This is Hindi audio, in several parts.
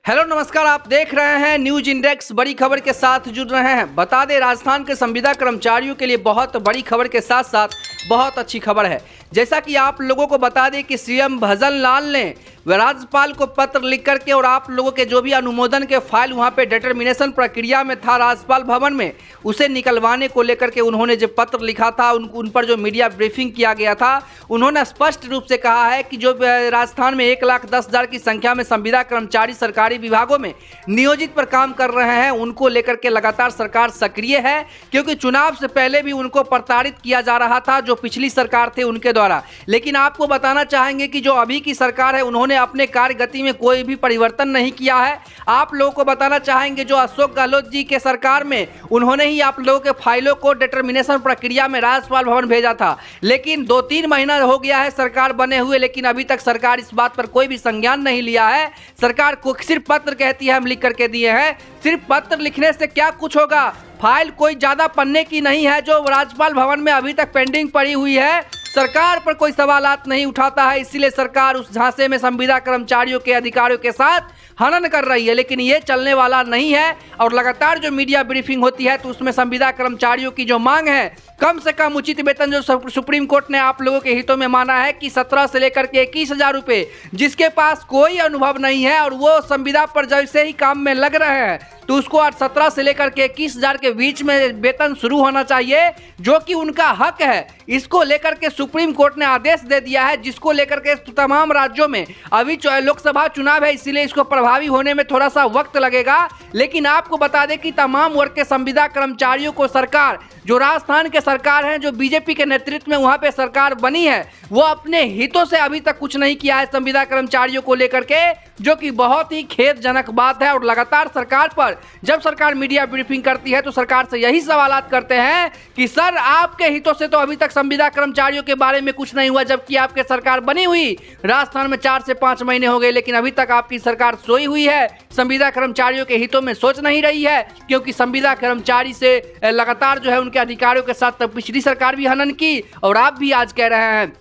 हेलो नमस्कार, आप देख रहे हैं न्यूज इंडेक्स। बड़ी खबर के साथ जुड़ रहे हैं। बता दें, राजस्थान के संविदा कर्मचारियों के लिए बहुत बड़ी खबर के साथ साथ बहुत अच्छी खबर है। जैसा कि आप लोगों को बता दें कि सीएम भजन लाल ने राज्यपाल को पत्र लिख करके और आप लोगों के जो भी अनुमोदन के फाइल वहां पे डिटर्मिनेशन प्रक्रिया में था राज्यपाल भवन में, उसे निकलवाने को लेकर के उन्होंने जो पत्र लिखा था, उन पर जो मीडिया ब्रीफिंग किया गया था, उन्होंने स्पष्ट रूप से कहा है कि जो राजस्थान में 1,10,000 की संख्या में संविदा कर्मचारी सरकारी विभागों में नियोजित पर काम कर रहे हैं, उनको लेकर के लगातार सरकार सक्रिय है। क्योंकि चुनाव से पहले भी उनको प्रताड़ित किया जा रहा था जो पिछली सरकार थे उनके द्वारा। लेकिन आपको बताना चाहेंगे कि जो अभी की सरकार है उन्होंने अपने कार्य गति में कोई भी परिवर्तन नहीं किया है। आप लोगों को बताना चाहेंगे जो अशोक गहलोत जी के सरकार में उन्होंने ही आप लोगों के फाइलों को डिटर्मिनेशन प्रक्रिया में राज्यपाल भवन भेजा था। लेकिन 2-3 महीना हो गया है सरकार बने हुए, लेकिन अभी तक सरकार इस बात पर कोई भी संज्ञान नहीं लिया है। सरकार को सिर्फ पत्र कहती है हम लिख करके दिए हैं। सिर्फ पत्र लिखने से क्या कुछ होगा? फाइल कोई ज्यादा पन्ने की नहीं है जो राज्यपाल भवन में अभी तक पेंडिंग पड़ी हुई है। सरकार पर कोई सवालात नहीं उठाता है, इसीलिए सरकार उस झांसे में संविदा कर्मचारियों के अधिकारियों के साथ हनन कर रही है। लेकिन ये चलने वाला नहीं है और लगातार जो मीडिया ब्रीफिंग होती है तो उसमें संविदा कर्मचारियों की जो मांग है कम से कम उचित वेतन, जो सुप्रीम कोर्ट ने आप लोगों के हितों में माना है कि 17 से लेकर के 21,000 रुपये, जिसके पास कोई अनुभव नहीं है और वो संविदा पर जैसे ही काम में लग रहे हैं तो उसको आज 17 से लेकर के 21,000 के बीच में वेतन शुरू होना चाहिए, जो कि उनका हक है। इसको लेकर के सुप्रीम कोर्ट ने आदेश दे दिया है, जिसको लेकर के तमाम राज्यों में अभी लोकसभा चुनाव है, इसीलिए इसको प्रभावी होने में थोड़ा सा वक्त लगेगा। लेकिन आपको बता दें कि तमाम वर्ग के संविदा कर्मचारियों को सरकार, जो राजस्थान के सरकार है, जो बीजेपी के नेतृत्व में वहां पे सरकार बनी है, वो अपने हितों से अभी तक कुछ नहीं किया है संविदा कर्मचारियों को लेकर के, जो कि बहुत ही खेदजनक बात है। और लगातार सरकार पर जब सरकार मीडिया ब्रीफिंग करती है तो सरकार से यही सवालात करते हैं कि सर आपके हितों से तो अभी तक संविदा कर्मचारियों के बारे में कुछ नहीं हुआ, जबकि आपके सरकार बनी हुई राजस्थान में 4 से 5 महीने हो गए, लेकिन अभी तक आपकी सरकार सोई हुई है, संविदा कर्मचारियों के हितों में सोच नहीं रही है। क्योंकि संविदा कर्मचारी से लगातार जो है उनके अधिकारियों के साथ पिछली सरकार भी हनन की और आप भी आज कह रहे हैं।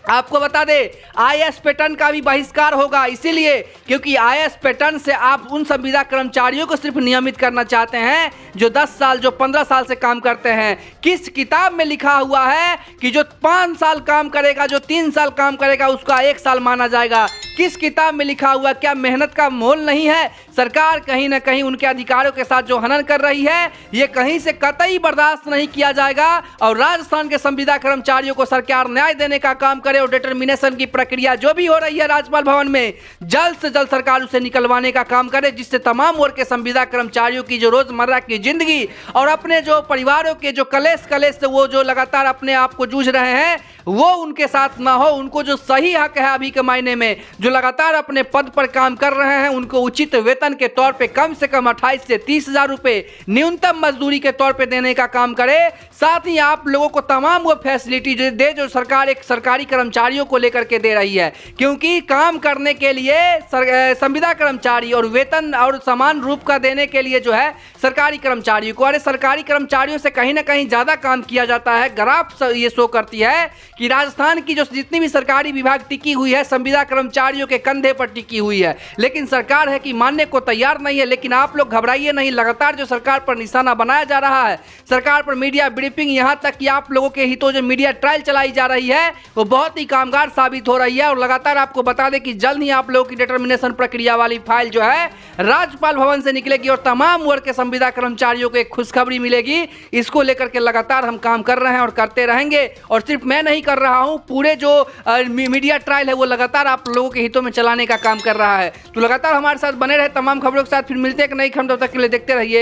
आपको बता दें आईएएस पैटर्न का भी बहिष्कार होगा, इसीलिए क्योंकि आईएएस पैटर्न से आप उन संविदा कर्मचारियों को सिर्फ नियमित करना चाहते हैं जो 10 साल, जो 15 साल से काम करते हैं। किस किताब में लिखा हुआ है कि जो 5 साल काम करेगा, जो 3 साल काम करेगा उसका 1 साल माना जाएगा? किस किताब में लिखा हुआ? क्या मेहनत का मोल नहीं है? सरकार कहीं ना कहीं उनके अधिकारियों के साथ जो हनन कर रही है, ये कहीं से कतई बर्दाश्त नहीं किया जाएगा। और राजस्थान के संविदा कर्मचारियों को सरकार न्याय देने का काम करे और डिटर्मिनेशन की प्रक्रिया जो भी हो रही है राज्यपाल भवन में, जल्द से जल्द सरकार उसे निकलवाने का काम करे, जिससे तमाम वर्ग के संविदा कर्मचारियों की जो रोजमर्रा की जिंदगी और अपने जो परिवारों के जो कलेश से वो जो लगातार अपने आप को जूझ रहे हैं वो उनके साथ ना हो। उनको जो सही हक है अभी के मायने में, जो लगातार अपने पद पर काम कर रहे हैं, उनको उचित वेतन के तौर पे कम से कम 28 से 30,000 रुपये न्यूनतम मजदूरी के तौर पे देने का काम करे। साथ ही आप लोगों को तमाम वो फैसिलिटी दे जो सरकार एक सरकारी कर्मचारियों को लेकर के दे रही है। क्योंकि काम करने के लिए संविदा कर्मचारी और वेतन और समान रूप का देने के लिए जो है सरकारी कर्मचारियों को, अरे सरकारी कर्मचारियों से कहीं ना कहीं ज़्यादा काम किया जाता है। ग्राफ ये शो करती है कि राजस्थान की जो जितनी भी सरकारी विभाग टिकी हुई है संविदा कर्मचारियों के कंधे पर टिकी हुई है, लेकिन सरकार है कि मानने को तैयार नहीं है। लेकिन आप लोग घबराइए नहीं, लगातार जो सरकार पर निशाना बनाया जा रहा है, सरकार पर मीडिया ब्रीफिंग, यहाँ तक कि आप लोगों के हितों जो मीडिया ट्रायल चलाई जा रही है वो बहुत ही कामगार साबित हो रही है। और लगातार आपको बता दें कि जल्द ही आप लोगों की डिटर्मिनेशन प्रक्रिया वाली फाइल जो है राज्यपाल भवन से निकलेगी और तमाम वर्ग के संविदा कर्मचारियों को एक खुशखबरी मिलेगी। इसको लेकर के लगातार हम काम कर रहे हैं और करते रहेंगे। और सिर्फ मैं नहीं कर रहा हूं, पूरे जो मीडिया ट्रायल है वो लगातार आप लोगों के हितों में चलाने का काम कर रहा है। तो लगातार हमारे साथ बने रहे तमाम खबरों के साथ। फिर मिलते हैं एक नई खबर, तब तक के लिए देखते रहिए।